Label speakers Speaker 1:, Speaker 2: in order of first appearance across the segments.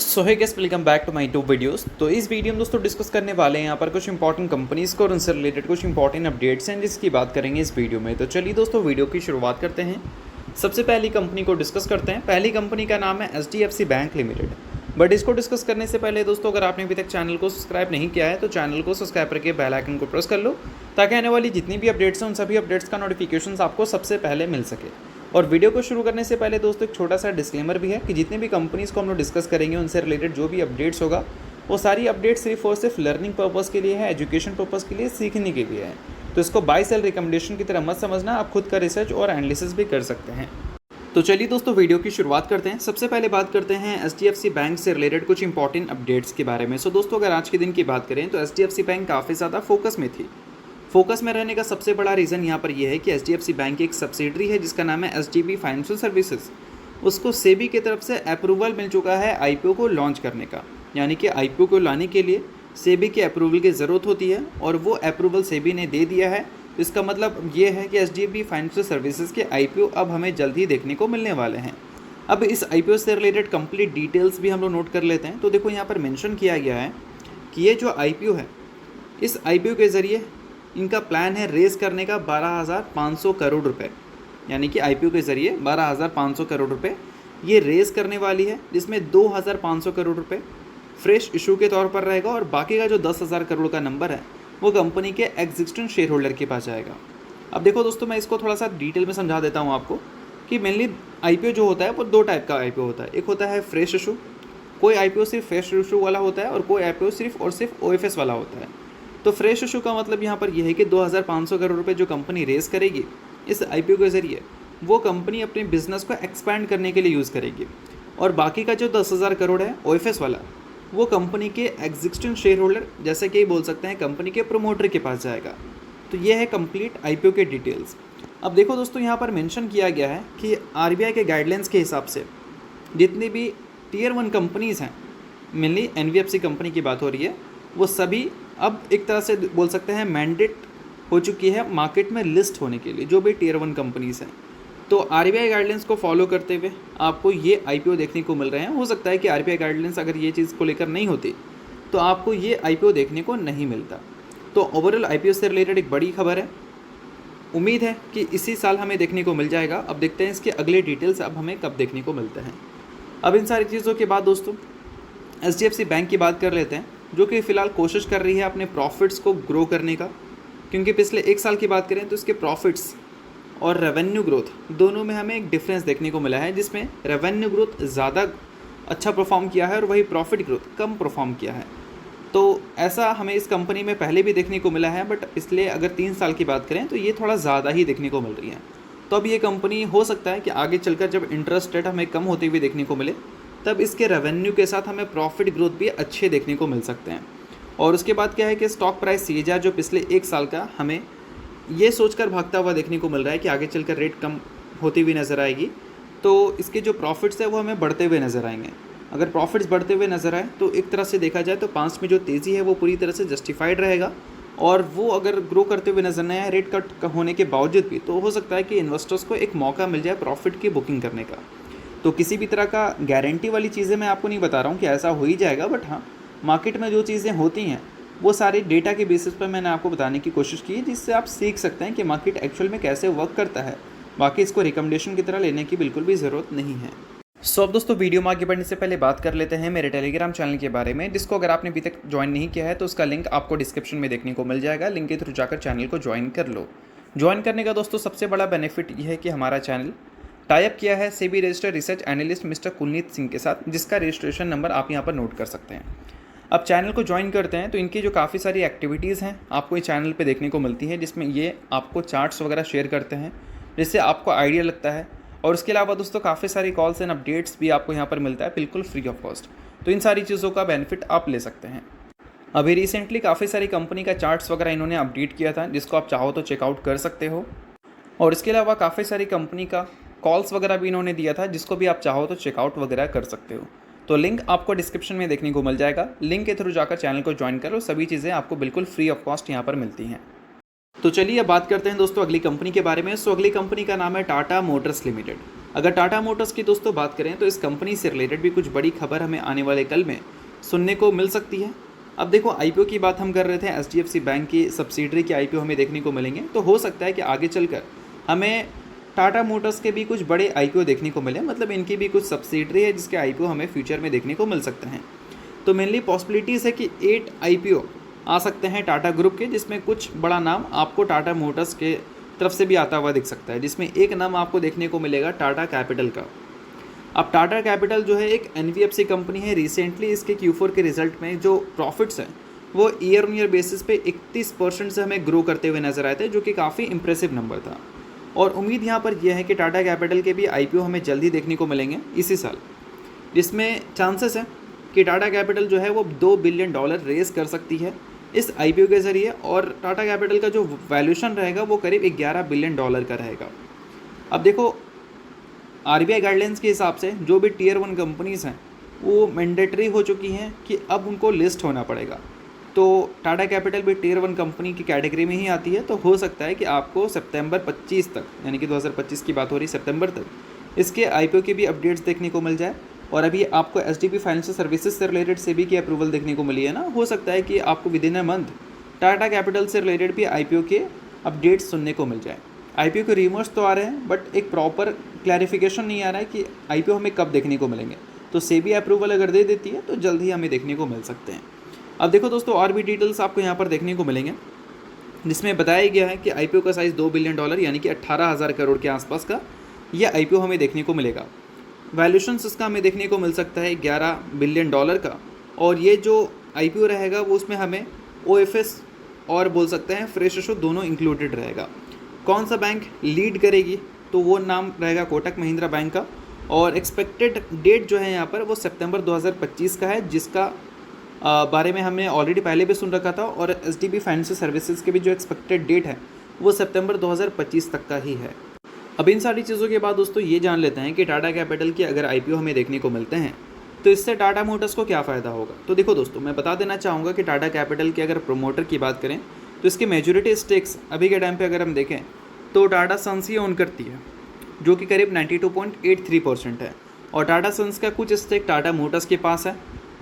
Speaker 1: So hey guys welcome back to my to videos. तो इस video में दोस्तों डिस्कस करने वाले हैं यहाँ पर कुछ इंपॉर्टेंट कंपनीज़ को और उनसे रिलेटेड कुछ इंपॉर्टेंट अपडेट्स हैं जिसकी बात करेंगे इस वीडियो में। तो चलिए दोस्तों वीडियो की शुरुआत करते हैं। सबसे पहली कंपनी को डिस्कस करते हैं। पहली कंपनी का नाम है HDFC बैंक लिमिटेड। बट इसको डिस्कस करने से पहले दोस्तों अगर आपने अभी तक चैनल को सब्सक्राइब नहीं किया है तो चैनल को सब्सक्राइब करके बेल आइकन को प्रेस कर लो ताकि आने वाली जितनी भी अपडेट्स हैं उन सभी अपडेट्स का नोटिफिकेशन आपको सबसे पहले मिल सके। और वीडियो को शुरू करने से पहले दोस्तों एक छोटा सा डिस्क्लेमर भी है कि जितने भी कंपनीज़ को हम लोग डिस्कस करेंगे उनसे रिलेटेड जो भी अपडेट्स होगा वो सारी अपडेट्स सिर्फ और सिर्फ लर्निंग पर्पज़ के लिए है, एजुकेशन पर्पज़ के लिए, सीखने के लिए है। तो इसको बाय सेल रिकमेंडेशन की तरह मत समझना, आप खुद का रिसर्च और एनालिसिस भी कर सकते हैं। तो चलिए दोस्तों वीडियो की शुरुआत करते हैं। सबसे पहले बात करते हैं HDFC बैंक से रिलेटेड कुछ इंपॉर्टेंट अपडेट्स के बारे में। सो दोस्तों अगर आज के दिन की बात करें तो HDFC बैंक काफ़ी ज़्यादा फोकस में थी। फोकस में रहने का सबसे बड़ा रीज़न यहाँ पर यह है कि HDFC बैंक की एक सब्सिडरी है जिसका नाम है HDB फाइनेंशियल सर्विसेज। उसको सेबी की तरफ से अप्रूवल मिल चुका है IPO को लॉन्च करने का, यानी कि IPO को लाने के लिए सेबी के अप्रूवल की ज़रूरत होती है और वो अप्रूवल सेबी ने दे दिया है। तो इसका मतलब ये है कि HDB फाइनेंशियल सर्विसेज के IPO अब हमें जल्द ही देखने को मिलने वाले हैं। अब इस IPO से रिलेटेड कंप्लीट डिटेल्स भी हम लोग नोट कर लेते हैं। तो देखो यहाँ पर मेंशन किया गया है कि ये जो IPO है, इस IPO के ज़रिए इनका प्लान है रेज़ करने का 12,500 करोड़ रुपए, यानी कि IPO के ज़रिए 12,500 करोड़ रुपए ये रेज़ करने वाली है, जिसमें 2,500 करोड़ रुपए फ्रेश इशू के तौर पर रहेगा और बाकी का जो 10,000 करोड़ का नंबर है वो कंपनी के एग्जिस्टिंग शेयर होल्डर के पास जाएगा। अब देखो दोस्तों मैं इसको थोड़ा सा डिटेल में समझा देता हूँ आपको कि मेनली IPO जो होता है वो दो टाइप का IPO होता है। एक होता है फ्रेश इशू, कोई IPO सिर्फ फ्रेश इशू वाला होता है और कोई IPO सिर्फ और सिर्फ OFS वाला होता है। तो फ्रेश इशू का मतलब यहाँ पर यह है कि 2,500 करोड़ रुपए जो कंपनी रेज़ करेगी इस IPO के ज़रिए वो कंपनी अपने बिजनेस को एक्सपैंड करने के लिए यूज़ करेगी और बाकी का जो 10,000 करोड़ है OFS वाला वो कंपनी के एग्जिस्टिंग शेयर होल्डर जैसे कि बोल सकते हैं कंपनी के प्रमोटर के पास जाएगा। तो ये है कंप्लीट IPO के डिटेल्स। अब देखो दोस्तों यहाँ पर मेंशन किया गया है कि RBI के गाइडलाइंस के हिसाब से जितनी भी Tier 1 कंपनीज़ हैं, मेनली NBFC कंपनी की बात हो रही है, वो सभी अब एक तरह से बोल सकते हैं मैंडेट हो चुकी है मार्केट में लिस्ट होने के लिए, जो भी Tier 1 कंपनीज़ हैं। तो RBI गाइडलाइंस को फॉलो करते हुए आपको ये IPO देखने को मिल रहे हैं। हो सकता है कि RBI गाइडलाइंस अगर ये चीज़ को लेकर नहीं होती तो आपको ये IPO देखने को नहीं मिलता। तो ओवरऑल IPO से रिलेटेड एक बड़ी खबर है, उम्मीद है कि इसी साल हमें देखने को मिल जाएगा। अब देखते हैं इसके अगले डिटेल्स अब हमें कब देखने को मिलते हैं। अब इन सारी चीज़ों के बाद दोस्तों HDFC बैंक की बात कर लेते हैं, जो कि फ़िलहाल कोशिश कर रही है अपने प्रॉफिट्स को ग्रो करने का। क्योंकि पिछले एक साल की बात करें तो इसके प्रॉफिट्स और रेवेन्यू ग्रोथ दोनों में हमें एक डिफरेंस देखने को मिला है, जिसमें रेवेन्यू ग्रोथ ज़्यादा अच्छा परफॉर्म किया है और वही प्रॉफिट ग्रोथ कम परफॉर्म किया है। तो ऐसा हमें इस कंपनी में पहले भी देखने को मिला है, बट पिछले अगर 3 साल की बात करें तो ये थोड़ा ज़्यादा ही देखने को मिल रही है। तो अब ये कंपनी हो सकता है कि आगे चलकर जब इंटरेस्ट रेट हमें कम होते हुए देखने को मिले तब इसके रेवेन्यू के साथ हमें प्रॉफिट ग्रोथ भी अच्छे देखने को मिल सकते हैं। और उसके बाद क्या है कि स्टॉक प्राइस CAGR जो पिछले एक साल का हमें ये सोचकर भागता हुआ देखने को मिल रहा है कि आगे चलकर रेट कम होती हुई नज़र आएगी, तो इसके जो प्रॉफिट्स है वो हमें बढ़ते हुए नज़र आएंगे। अगर प्रॉफिट्स बढ़ते हुए नज़र आए तो एक तरह से देखा जाए तो 5 में जो तेज़ी है वो पूरी तरह से जस्टिफाइड रहेगा, और वो अगर ग्रो करते हुए नज़र नहीं आए रेट कट होने के बावजूद भी, तो हो सकता है कि इन्वेस्टर्स को एक मौका मिल जाए प्रॉफिट की बुकिंग करने का। तो किसी भी तरह का गारंटी वाली चीज़ें मैं आपको नहीं बता रहा हूँ कि ऐसा हो ही जाएगा, बट हाँ मार्केट में जो चीज़ें होती हैं वो सारी डेटा के बेसिस पर मैंने आपको बताने की कोशिश की है, जिससे आप सीख सकते हैं कि मार्केट एक्चुअल में कैसे वर्क करता है। बाकी इसको रिकमेंडेशन की तरह लेने की बिल्कुल भी ज़रूरत नहीं है। सो अब दोस्तों वीडियो में आगे बढ़ने से पहले बात कर लेते हैं मेरे टेलीग्राम चैनल के बारे में, जिसको अगर आपने अभी तक ज्वाइन नहीं किया है तो उसका लिंक आपको डिस्क्रिप्शन में देखने को मिल जाएगा। लिंक के थ्रू जाकर चैनल को ज्वाइन कर लो। ज्वाइन करने का दोस्तों सबसे बड़ा बेनिफिट ये है कि हमारा चैनल टाइप किया है SEBI registered research analyst mister Kulneet Singh के साथ, जिसका रजिस्ट्रेशन नंबर आप यहाँ पर नोट कर सकते हैं। अब चैनल को ज्वाइन करते हैं तो इनकी जो काफ़ी सारी एक्टिविटीज़ हैं आपको इस चैनल पे देखने को मिलती है, जिसमें ये आपको चार्ट्स वगैरह शेयर करते हैं जिससे आपको आइडिया लगता है। और उसके अलावा दोस्तों काफ़ी सारी कॉल्स एंड अपडेट्स भी आपको यहाँ पर मिलता है बिल्कुल फ्री ऑफ कॉस्ट। तो इन सारी चीज़ों का बेनिफिट आप ले सकते हैं। अभी रिसेंटली काफ़ी सारी कंपनी का चार्ट्स वगैरह इन्होंने अपडेट किया था, जिसको आप चाहो तो चेकआउट कर सकते हो। और इसके अलावा काफ़ी सारी कंपनी का कॉल्स वगैरह भी इन्होंने दिया था, जिसको भी आप चाहो तो चेकआउट वगैरह कर सकते हो। तो लिंक आपको डिस्क्रिप्शन में देखने को मिल जाएगा। लिंक के थ्रू जाकर चैनल को ज्वाइन करो, सभी चीज़ें आपको बिल्कुल फ्री ऑफ कॉस्ट यहाँ पर मिलती हैं। तो चलिए अब बात करते हैं दोस्तों अगली कंपनी के बारे में। सो अगली कंपनी का नाम है टाटा मोटर्स लिमिटेड। अगर टाटा मोटर्स की दोस्तों बात करें तो इस कंपनी से रिलेटेड भी कुछ बड़ी खबर हमें आने वाले कल में सुनने को मिल सकती है। अब देखो आईपीओ की बात हम कर रहे थे, एचडीएफसी बैंक की सब्सिडरी के आईपीओ हमें देखने को मिलेंगे, तो हो सकता है कि आगे चलकर हमें टाटा मोटर्स के भी कुछ बड़े आईपीओ देखने को मिले, मतलब इनकी भी कुछ सब्सिडरी है जिसके आईपीओ हमें फ्यूचर में देखने को मिल सकते हैं। तो मेनली पॉसिबिलिटीज़ है कि 8 आईपीओ आ सकते हैं टाटा ग्रुप के, जिसमें कुछ बड़ा नाम आपको टाटा मोटर्स के तरफ से भी आता हुआ दिख सकता है, जिसमें एक नाम आपको देखने को मिलेगा टाटा कैपिटल का। अब टाटा कैपिटल जो है एक एनबीएफसी कंपनी है। रिसेंटली इसके Q4 के रिजल्ट में जो प्रॉफिट्स हैं वो ईयर ऑन ईयर बेसिस पे 31% से हमें ग्रो करते हुए नजर आए थे, जो कि काफ़ी इंप्रेसिव नंबर था। और उम्मीद यहाँ पर यह है कि टाटा कैपिटल के भी आईपीओ हमें जल्दी देखने को मिलेंगे इसी साल, जिसमें चांसेस है कि टाटा कैपिटल जो है वो $2 बिलियन रेज कर सकती है इस आईपीओ के ज़रिए, और टाटा कैपिटल का जो वैल्यूशन रहेगा वो करीब $11 बिलियन का रहेगा। अब देखो आरबीआई गाइडलाइंस के हिसाब से जो भी टियर 1 कंपनीज़ हैं वो मैंडेटरी हो चुकी हैं कि अब उनको लिस्ट होना पड़ेगा। तो टाटा कैपिटल भी टियर 1 कंपनी की कैटेगरी में ही आती है, तो हो सकता है कि आपको सितंबर 25 तक, यानी कि 2025 की बात हो रही सितंबर तक, इसके आईपीओ की भी अपडेट्स देखने को मिल जाए। और अभी आपको एचडीबी फाइनेंशियल सर्विसेज से रिलेटेड सेबी की अप्रूवल देखने को मिली है ना, हो सकता है कि आपको with in a month Tata capital से रिलेटेड भी आईपीओ के अपडेट्स सुनने को मिल जाए। आईपीओ के रीमर्स तो आ रहे हैं, बट एक प्रॉपर क्लैरिफिकेशन नहीं आ रहा है कि आईपीओ हमें कब देखने को मिलेंगे। तो सेबी अप्रूवल अगर दे देती है तो जल्द ही हमें देखने को मिल सकते हैं। अब देखो दोस्तों और भी डिटेल्स आपको यहाँ पर देखने को मिलेंगे, जिसमें बताया गया है कि आईपीओ का साइज़ $2 बिलियन यानी कि 18,000 करोड़ के आसपास का यह आईपीओ हमें देखने को मिलेगा। वैल्यूशंस इसका हमें देखने को मिल सकता है $11 बिलियन का, और ये जो आईपीओ रहेगा वो उसमें हमें ओएफएस और बोल सकते हैं फ्रेश इशू दोनों इंक्लूडेड रहेगा। कौन सा बैंक लीड करेगी, तो वो नाम रहेगा कोटक महिंद्रा बैंक का, और एक्सपेक्टेड डेट जो है यहाँ पर वो सितंबर 2025 का है, जिसका बारे में हमने ऑलरेडी पहले भी सुन रखा था। और एचडीबी फाइनेंशियल सर्विसेज की भी जो एक्सपेक्टेड डेट है वो सितंबर 2025 तक का ही है। अब इन सारी चीज़ों के बाद दोस्तों ये जान लेते हैं कि टाटा कैपिटल के अगर आईपीओ हमें देखने को मिलते हैं तो इससे टाटा मोटर्स को क्या फ़ायदा होगा। तो देखो दोस्तों मैं बता देना चाहूँगा कि टाटा कैपिटल के अगर प्रोमोटर की बात करें तो इसके मेजॉरिटी स्टेक्स अभी के टाइम पे अगर हम देखें तो टाटा सन्स ही ओन करती है, जो कि करीब 92.83% है। और टाटा सन्स का कुछ स्टेक टाटा मोटर्स के पास है,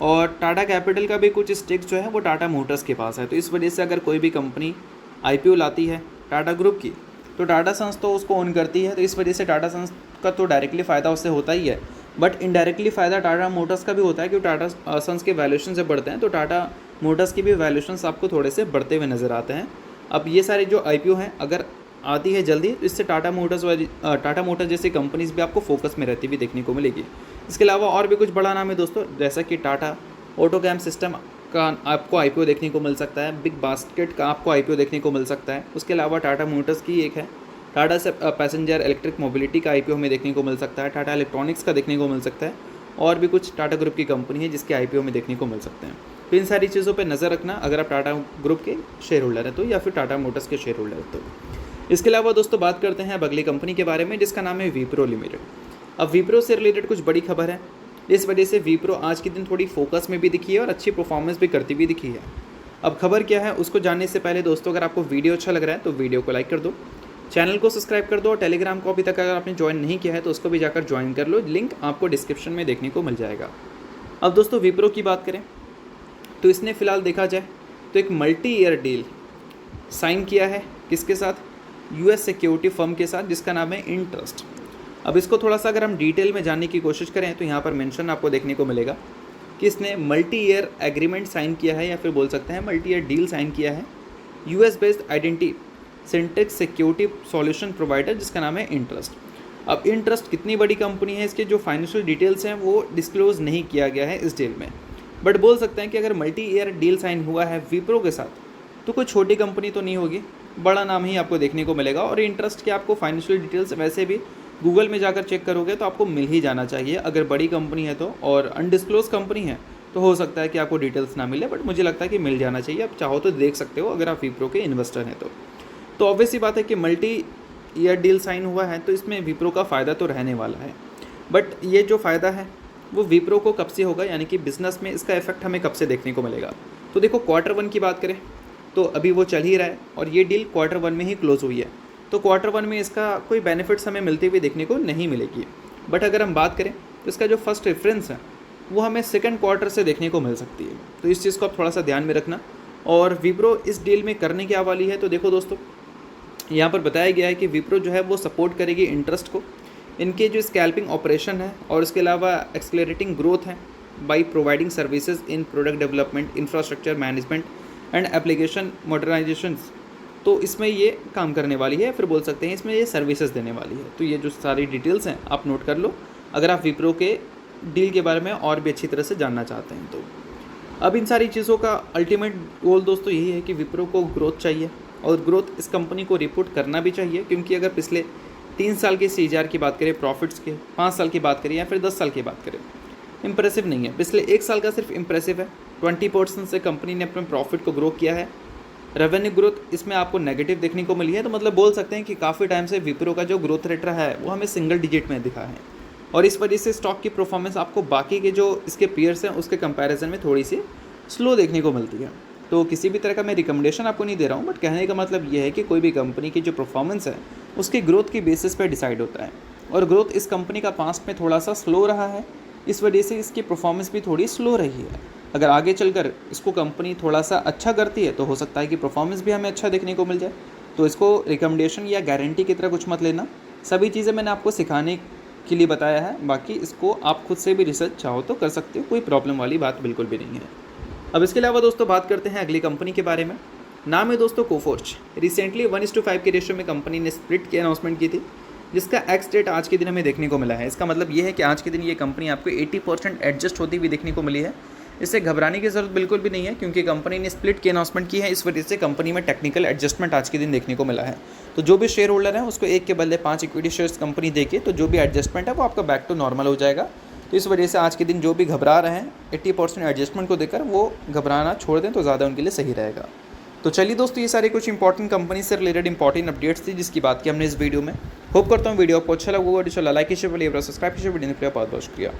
Speaker 1: और टाटा कैपिटल का भी कुछ स्टेक्स जो है वो टाटा मोटर्स के पास है। तो इस वजह से अगर कोई भी कंपनी आईपीओ लाती है टाटा ग्रुप की तो टाटा सन्स तो उसको ओन करती है, तो इस वजह से टाटा सन्स का तो डायरेक्टली फ़ायदा उससे होता ही है, बट इनडायरेक्टली फ़ायदा टाटा मोटर्स का भी होता है, क्योंकि टाटा सन्स के वैल्यूशन से बढ़ते हैं तो टाटा मोटर्स की भी वैल्यूशंस आपको थोड़े से बढ़ते हुए नज़र आते हैं। अब ये सारे जो आईपीओ हैं अगर आती है जल्दी तो इससे टाटा मोटर्स जैसी कंपनीज भी आपको फोकस में रहती हुई देखने को मिलेगी। इसके अलावा और भी कुछ बड़ा नाम है दोस्तों, जैसा कि टाटा ऑटोकैम सिस्टम का आपको आईपीओ देखने को मिल सकता है, बिग बास्केट का आपको आईपीओ देखने को मिल सकता है। उसके अलावा टाटा मोटर्स की एक है टाटा से पैसेंजर इलेक्ट्रिक मोबिलिटी का आईपीओ हमें देखने को मिल सकता है, टाटा इलेक्ट्रॉनिक्स का देखने को मिल सकता है, और भी कुछ टाटा ग्रुप की कंपनी है जिसके आईपीओ में देखने को मिल सकते हैं। तो इन सारी चीज़ों पर नज़र रखना अगर आप टाटा ग्रुप के शेयर होल्डर हैं तो, या फिर टाटा मोटर्स के शेयर होल्डर हैं तो। इसके अलावा दोस्तों बात करते हैं अब अगली कंपनी के बारे में, जिसका नाम है विप्रो लिमिटेड। अब विप्रो से रिलेटेड कुछ बड़ी खबर है, इस वजह से विप्रो आज के दिन थोड़ी फोकस में भी दिखी है और अच्छी परफॉर्मेंस भी करती हुई दिखी है। अब खबर क्या है उसको जानने से पहले दोस्तों अगर आपको वीडियो अच्छा लग रहा है तो वीडियो को लाइक कर दो, चैनल को सब्सक्राइब कर दो, और टेलीग्राम को अभी तक अगर आपने ज्वाइन नहीं किया है तो उसको भी जाकर ज्वाइन कर लो, लिंक आपको डिस्क्रिप्शन में देखने को मिल जाएगा। अब दोस्तों विप्रो की बात करें तो इसने फ़िलहाल देखा जाए तो एक मल्टी ईयर डील साइन किया है, किसके साथ, यूएस सिक्योरिटी फर्म के साथ, जिसका नाम है इंट्रस्ट। अब इसको थोड़ा सा अगर हम डिटेल में जानने की कोशिश करें तो यहाँ पर मेंशन आपको देखने को मिलेगा कि इसने मल्टी ईयर एग्रीमेंट साइन किया है, या फिर बोल सकते हैं मल्टी ईयर डील साइन किया है US based identity syntax security solution provider, जिसका नाम है इंट्रस्ट। अब इंट्रस्ट कितनी बड़ी कंपनी है, इसके जो फाइनेंशियल डिटेल्स हैं वो डिस्क्लोज नहीं किया गया है इस डील में, बट बोल सकते हैं कि अगर मल्टी ईयर डील साइन हुआ है विप्रो के साथ तो कोई छोटी कंपनी तो नहीं होगी, बड़ा नाम ही आपको देखने को मिलेगा। और इंट्रस्ट के आपको फाइनेंशियल डिटेल्स वैसे भी गूगल में जाकर चेक करोगे तो आपको मिल ही जाना चाहिए, अगर बड़ी कंपनी है तो, और अनडिस्क्लोज कंपनी है तो हो सकता है कि आपको डिटेल्स ना मिले, बट मुझे लगता है कि मिल जाना चाहिए। आप चाहो तो देख सकते हो अगर आप विप्रो के इन्वेस्टर हैं तो ऑब्वियस सी बात है कि मल्टी ईयर डील साइन हुआ है तो इसमें विप्रो का फ़ायदा तो रहने वाला है, बट ये जो फ़ायदा है वो विप्रो को कब से होगा, यानी कि बिज़नेस में इसका इफेक्ट हमें कब से देखने को मिलेगा। तो देखो Q1 की बात करें तो अभी वो चल ही रहा है, और ये डील Q1 में ही क्लोज़ हुई है। तो क्वार्टर 1 में इसका कोई बेनिफिट्स हमें मिलती हुई देखने को नहीं मिलेगी। बट अगर हम बात करें तो इसका जो फर्स्ट रेफरेंस है वो हमें सेकंड क्वार्टर से देखने को मिल सकती है। तो इस चीज़ को आप थोड़ा सा ध्यान में रखना। और विप्रो इस डील में करने क्या वाली है, तो देखो दोस्तों यहाँ पर बताया गया है कि विप्रो जो है वो सपोर्ट करेगी इंटरेस्ट को, इनके जो स्कैल्पिंग ऑपरेशन है और इसके अलावा एक्सलेरेटिंग ग्रोथ है by providing services in product development, infrastructure management and application modernisation. तो इसमें ये काम करने वाली है, फिर बोल सकते हैं इसमें ये सर्विसेज देने वाली है। तो ये जो सारी डिटेल्स हैं आप नोट कर लो अगर आप विप्रो के डील के बारे में और भी अच्छी तरह से जानना चाहते हैं। तो अब इन सारी चीज़ों का अल्टीमेट गोल दोस्तों यही है कि विप्रो को ग्रोथ चाहिए और ग्रोथ इस कंपनी को रिपोर्ट करना भी चाहिए, क्योंकि अगर पिछले 3 साल के CAGR की बात करें, प्रॉफिट्स के 5 साल की बात करें या फिर 10 साल की बात करें, इंप्रेसिव नहीं है। पिछले 1 साल का सिर्फ इंप्रेसिव है। 20% से कंपनी ने अपने प्रॉफिट को ग्रो किया है। रेवेन्यू ग्रोथ इसमें आपको नेगेटिव देखने को मिली है। तो मतलब बोल सकते हैं कि काफ़ी टाइम से विप्रो का जो ग्रोथ रेट रहा है वो हमें सिंगल डिजिट में दिखा है, और इस वजह से स्टॉक की परफॉर्मेंस आपको बाकी के जो इसके पीयर्स हैं उसके कंपैरिजन में थोड़ी सी स्लो देखने को मिलती है। तो किसी भी तरह का मैं रिकमेंडेशन आपको नहीं दे रहा हूँ, बट कहने का मतलब ये है कि कोई भी कंपनी की जो परफॉर्मेंस है उसकी ग्रोथ की बेसिस पे डिसाइड होता है, और ग्रोथ इस कंपनी का पास्ट में थोड़ा सा स्लो रहा है, इस वजह से इसकी परफॉर्मेंस भी थोड़ी स्लो रही है। अगर आगे चलकर इसको कंपनी थोड़ा सा अच्छा करती है तो हो सकता है कि परफॉर्मेंस भी हमें अच्छा देखने को मिल जाए। तो इसको रिकमेंडेशन या गारंटी की तरह कुछ मत लेना। सभी चीज़ें मैंने आपको सिखाने के लिए बताया है, बाकी इसको आप खुद से भी रिसर्च चाहो तो कर सकते हो, कोई प्रॉब्लम वाली बात बिल्कुल भी नहीं है। अब इसके अलावा दोस्तों बात करते हैं अगली कंपनी के बारे में। नाम है दोस्तों कोफोर्ज। रिसेंटली 1:5 के रेशियो में कंपनी ने स्प्लिट की अनाउंसमेंट की थी, जिसका एक्स डेट आज के दिन हमें देखने को मिला है। इसका मतलब ये है कि आज के दिन ये कंपनी आपको 80% एडजस्ट होती हुई देखने को मिली है। इससे घबराने की ज़रूरत बिल्कुल भी नहीं है, क्योंकि कंपनी ने स्प्लिट की अनाउंसमेंट की है, इस वजह से कंपनी में टेक्निकल एडजस्टमेंट आज के दिन देखने को मिला है। तो जो भी शेयर होल्डर है उसको 1 के बदले 5 इक्विटी शेयर्स कंपनी देके, तो जो भी एडजस्टमेंट है वो आपका बैक टू नॉर्मल हो जाएगा। तो इस वजह से आज के दिन जो भी घबरा रहे हैं 80% एडजस्टमेंट को देकर, वो घबराना छोड़ दें तो ज़्यादा उनके लिए सही रहेगा। तो चलिए दोस्तों, ये सारे कुछ इंपॉर्टेंट कंपनी से रिलेटेड इंपॉर्टेंट अपडेट्स थी जिसकी बात की हमने इस वीडियो में। होप करता हूँ वीडियो आपको अच्छा लगा होगा। लाइक कीजिए, सब्सक्राइब कीजिए, वीडियो बहुत बहुत शुक्रिया।